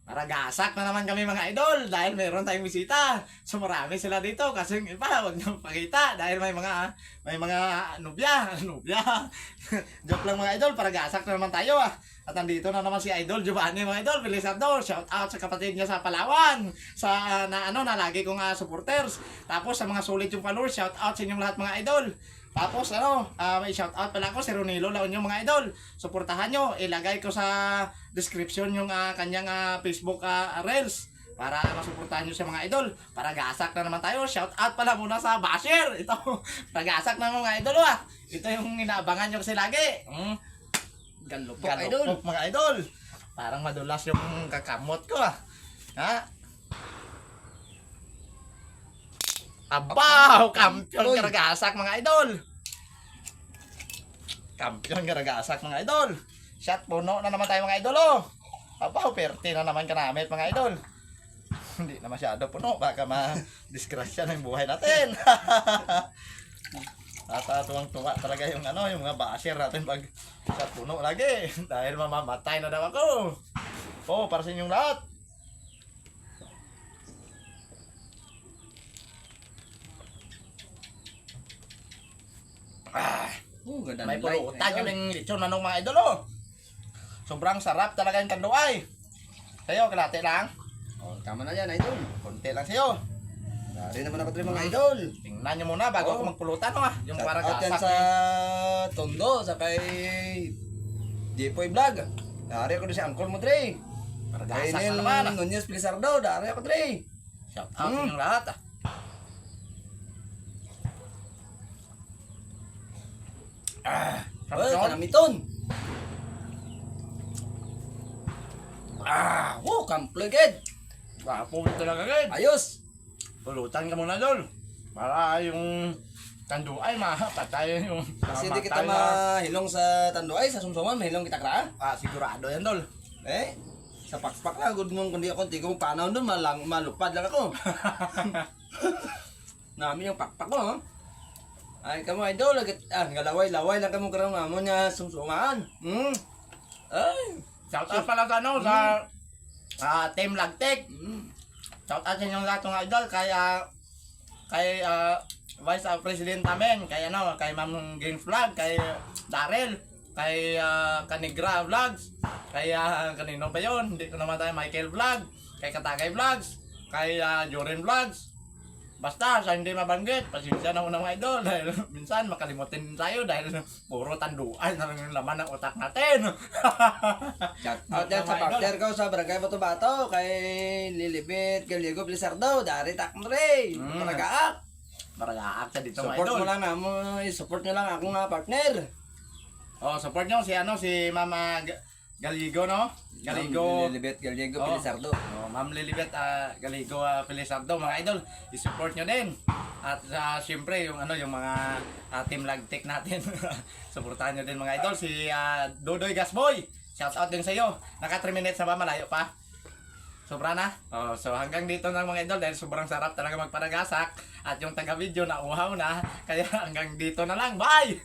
Maragasak na naman kami mga idol dahil meron tayong bisita. So marami sila dito kasi yung iba huwag nyo pakita dahil may mga nubya. Nubya. Joke lang mga idol, paragasak na naman tayo ah. At nandito na naman si Idol Giovanni mga idol, Felizardo. Shout out sa kapatid niya sa Palawan. Sa na lagi kong supporters. Tapos sa mga sulit yung followers, shout out sa inyong lahat mga idol. Tapos may shoutout pala ako si Ronilo La Union mga idol. Suportahan nyo, ilagay ko sa description yung kanyang Facebook reels para masuportahan nyo sa mga idol. Para gasak na naman tayo. Shoutout pala muna sa Basher. Ito, pagasak na mga idol ah. Ito yung inaabangan nyo kasi lagi. Galupok idol. Mga idol. Parang madulas yung kakamot ko ah. Ha? Abaw! Kampiyon karagasak mga idol! Kampiyon karagasak mga idol! Shot puno na naman tayo mga idol oh! Abaw! Perte na naman kanamit mga idol! Hindi na masyado puno, baka ma-disgrasya na yung buhay natin! At tuwang-tuwa talaga yung yung mga basher natin pag shot puno lagi! Dahil mamamatay na daw ako! Oh, para sa inyong lahat! Ganda May ng light, pulutan idol. yung lechon manong mga idol oh. Sobrang sarap talaga yung tanduay. Sa'yo, kalate lang. Oh, tama na yan, idol. Konti lang sa'yo. Dari naman ako rin mga idol. Tingnan nyo muna bago Oh. ako magpulutan yung Shout para out yan gasak sa eh. Tondo, sa kay Jepoy Vlog. Dari ako rin si Angkol mo, Dre. Para Kay gasak Nel na naman ah. Nunez Felizardo, dari ako, Dre. Shout out sa inyong lahat ah. Sarap Well, yun. kanamiton. Kampligid. Wapo talaga guys. Ayos. Pulutan ka muna dol. Para yung tanduay patay yung Kasi hindi kita mamatay na. mahilong sa Tanduay, sa Sumsuman, mahilong kita kra. Sigurado yan dol. Eh, sa pakpak lang, good mong kundi ako, hindi ko panahon doon, malupad lang ako. Namin yung pakpak ko, ha? Ay, kamo idol, galaway-laway lang kamo karong amo niya sumsuman. Ay, Shout out pala sa sa Team Lagtek. Shout out sa inyong lahat ng idol kay Vice President namin, kay kay Ma'am Games Vlog, kay Daryl, kay Kanigra Vlogs, kay kanino ba yun? Hindi ko naman tayo, Michael Vlog, kay Katagay Vlogs, kay Joren Vlogs. Basta sa hindi mabanggit, pasensya na unang mga idol dahil minsan makalimutin tayo dahil puro tanduan na lang yung laman ng utak natin. shout out yan sa partner ko sa Barangay Bato-Bato, kay Lilibet, kay Diego Felizardo, dari takmre, maragaak. Maragaak sa dito mga Support idol. mo lang amo, support nyo lang ako nga partner. Oh, support nyo si Mama Galigo no? Galigo. Lilibet, kay Diego Oh. Felizardo. Oh, Ma'am Lilibet Galigo Felizardo mga idol, i-support nyo din. At siyempre yung yung mga Team Lagtek natin. Suportahan nyo din mga idol si Dodoy Gasboy. Shout out din sa iyo. Naka 3 minutes na ba, malayo pa? Sobra na? Oh, so hanggang dito na mga idol dahil sobrang sarap talaga magparagasak at yung taga-video na uhaw na kaya hanggang dito na lang. Bye!